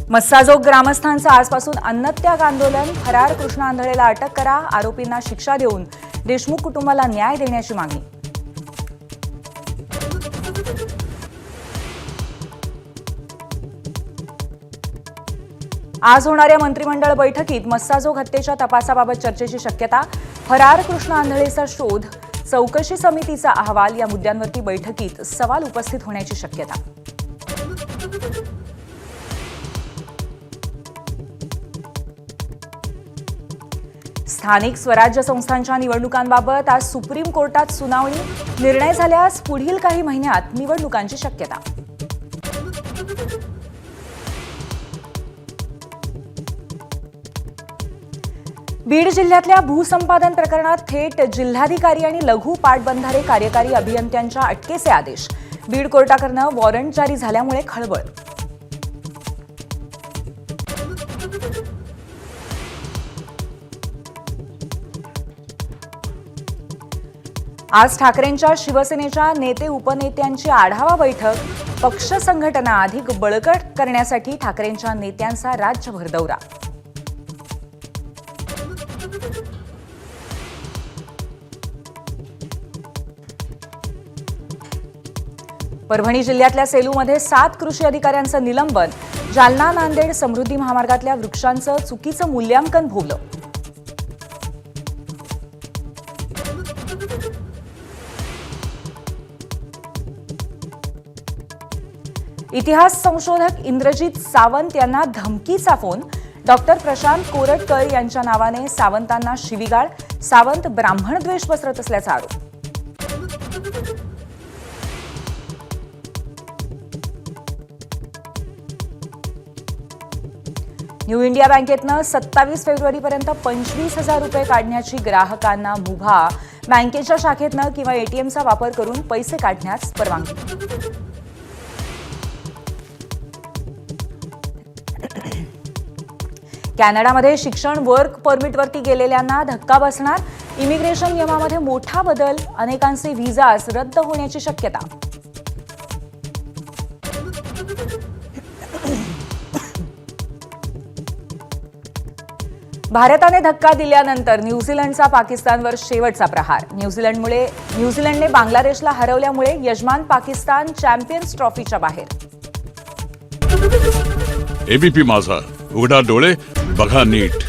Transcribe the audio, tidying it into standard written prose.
मस्साजोग ग्रामस्थांचं आजपासून अन्नत्याग आंदोलन। फरार कृष्णा आंधळेला अटक करा, आरोपींना शिक्षा देऊन देशमुख कुटुंबाला न्याय देण्याची मागणी। आज होणाऱ्या मंत्रिमंडळ बैठकीत मस्साजोग हत्येच्या तपासाबाबत चर्चेची शक्यता। फरार कृष्णा आंधळेचा शोध, चौकशी समितीचा अहवाल या मुद्द्यांवरती बैठकीत सवाल उपस्थित होण्याची शक्यता। स्थानिक स्वराज्य संस्थांच्या निवडणुकांबाबत आज सुप्रीम कोर्टात सुनावणी। निर्णय झाल्यास पुढील काही महिन्यात निवडणुकांची शक्यता। बीड जिल्ह्यातल्या भूसंपादन प्रकरणात थेट जिल्हाधिकारी आणि लघु पाटबंधारे कार्यकारी अभियंत्यांच्या अटकेचे आदेश। बीड कोर्टाकडून वॉरंट जारी झाल्यामुळे खळबळ। आज ठाकरेंच्या शिवसेनेच्या नेते उपनेत्यांची आढावा बैठक। पक्ष संघटना अधिक बळकट करण्यासाठी ठाकरेंच्या नेत्यांचा राज्यभर दौरा। परभणी जिल्ह्यातल्या सेलूमध्ये 7 कृषी अधिकाऱ्यांचं निलंबन। जालना नांदेड समृद्धी महामार्गातल्या वृक्षांचं चुकीचं मूल्यांकन भोवलं। इतिहास संशोधक इंद्रजित सावंत यांना धमकीचा फोन। डॉक्टर प्रशांत कोरटकर यांच्या नावाने सावंतांना शिवीगाळ। सावंत ब्राह्मणद्वेष पसरत असल्याचा आरोप। न्यू इंडिया बँकेतनं 27 फेब्रुवारीपर्यंत 25,000 रुपये काढण्याची ग्राहकांना मुभा। बँकेच्या शाखेतनं किंवा एटीएमचा वापर करून पैसे काढण्यास परवानगी। कॅनडामध्ये शिक्षण वर्क परमिटवरती गेलेल्यांना धक्का बसणार। इमिग्रेशन नियमामध्ये मोठा बदल, अनेकांचे व्हिसाज रद्द होण्याची शक्यता। भारताने धक्का दिल्यानंतर न्यूझीलंडचा पाकिस्तानवर शेवटचा प्रहार। न्यूझीलंडने बांगलादेशला हरवल्यामुळे यजमान पाकिस्तान चॅम्पियन्स ट्रॉफीच्या बाहेर। एबीपी माझा, उघडा डोळे बघा नीट।